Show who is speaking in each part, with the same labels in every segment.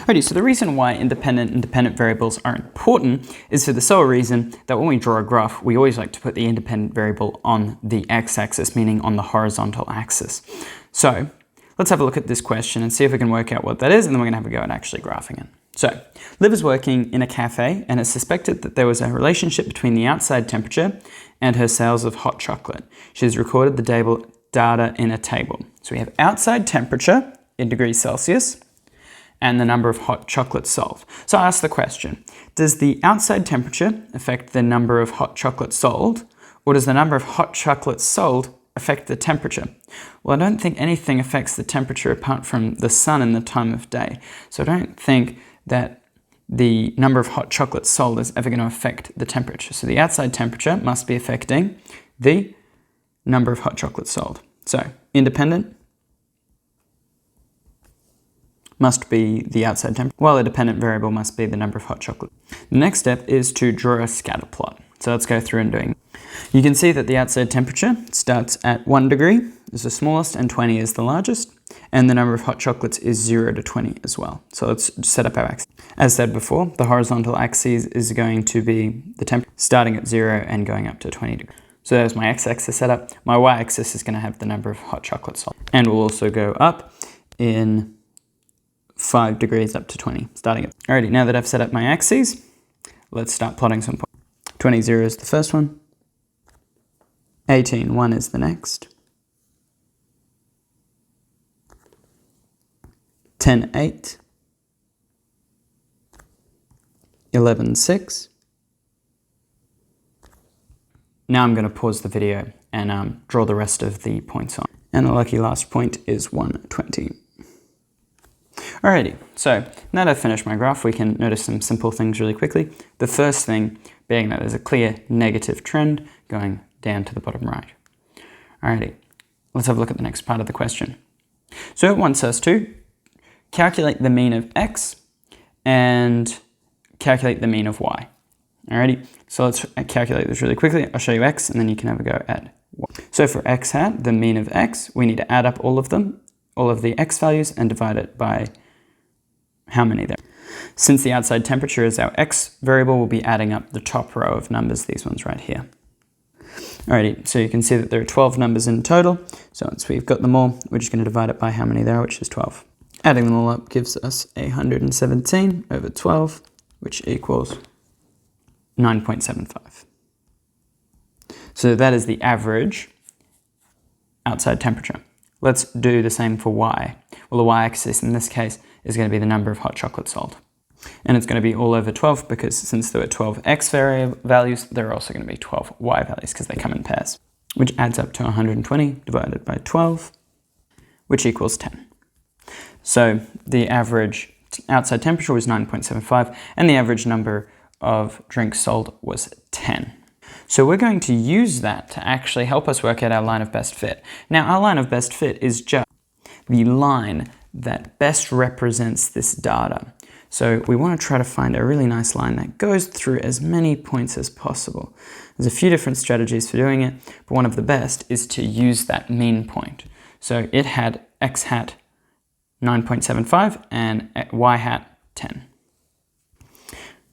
Speaker 1: Alrighty, so the reason why independent and dependent variables are important is for the sole reason that when we draw a graph, we always like to put the independent variable on the x-axis, meaning on the horizontal axis. So let's have a look at this question and see if we can work out what that is, and then we're going to have a go at actually graphing it. So Liv is working in a cafe and it's suspected that there was a relationship between the outside temperature and her sales of hot chocolate. She's recorded the data in a table. So we have outside temperature in degrees Celsius and the number of hot chocolates sold. So I ask the question, does the outside temperature affect the number of hot chocolates sold, or does the number of hot chocolates sold affect the temperature? Well, I don't think anything affects the temperature apart from the sun and the time of day. So I don't think that the number of hot chocolates sold is ever going to affect the temperature. So the outside temperature must be affecting the number of hot chocolates sold. So independent must be the outside temperature, while a dependent variable must be the number of hot chocolate. The next step is to draw a scatter plot. So let's go through and doing it. You can see that the outside temperature starts at 1 degree is the smallest and 20 is the largest, and the number of hot chocolates is 0 to 20 as well. So let's set up our axis. As said before, the horizontal axis is going to be the temperature starting at 0 and going up to 20 degrees. So there's my x-axis set up. My y-axis is going to have the number of hot chocolates sold, and will also go up in 5 degrees up to 20, starting at. Alrighty, now that I've set up my axes, let's start plotting some points. 20, 0 is the first one. 18, 1 is the next. 10, 8. 11, 6. Now I'm going to pause the video and draw the rest of the points on. And the lucky last point is 120. Alrighty, so now that I've finished my graph, we can notice some simple things really quickly. The first thing being that there's a clear negative trend going down to the bottom right. Alrighty, let's have a look at the next part of the question. So it wants us to calculate the mean of x and calculate the mean of y. Alrighty, so let's calculate this really quickly. I'll show you x and then you can have a go at y. So for x hat, the mean of x, we need to add up all of them, all of the x values, and divide it by how many there are. Since the outside temperature is our x variable, we'll be adding up the top row of numbers, these ones right here. Alrighty, so you can see that there are 12 numbers in total. So once we've got them all, we're just going to divide it by how many there are, which is 12. Adding them all up gives us 117 over 12, which equals 9.75. So that is the average outside temperature. Let's do the same for y. Well, the y-axis in this case is going to be the number of hot chocolates sold. And it's going to be all over 12 because since there were 12 x values, there are also going to be 12 y values because they come in pairs, which adds up to 120 divided by 12, which equals 10. So the average outside temperature was 9.75 and the average number of drinks sold was 10. So we're going to use that to actually help us work out our line of best fit. Now our line of best fit is just the line that best represents this data. So we want to try to find a really nice line that goes through as many points as possible. There's a few different strategies for doing it, but one of the best is to use that mean point. So it had x hat 9.75 and y hat 10.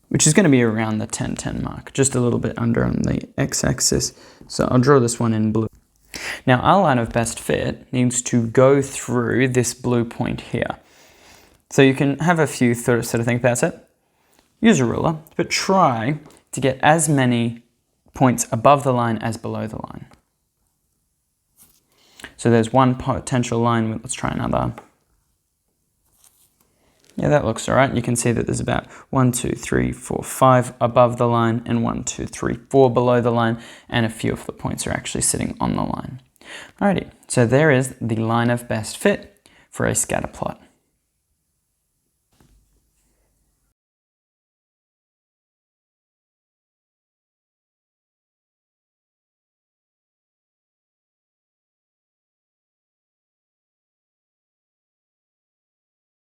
Speaker 1: Which is going to be around the 10-10 mark, just a little bit under on the x-axis. So I'll draw this one in blue. Now our line of best fit needs to go through this blue point here. So you can have a few sort of think about it. Use a ruler, but try to get as many points above the line as below the line. So there's one potential line, let's try another. Yeah, that looks all right. You can see that there's about 1, 2, 3, 4, 5 above the line and 1, 2, 3, 4 below the line, and a few of the points are actually sitting on the line. Alrighty, so there is the line of best fit for a scatter plot.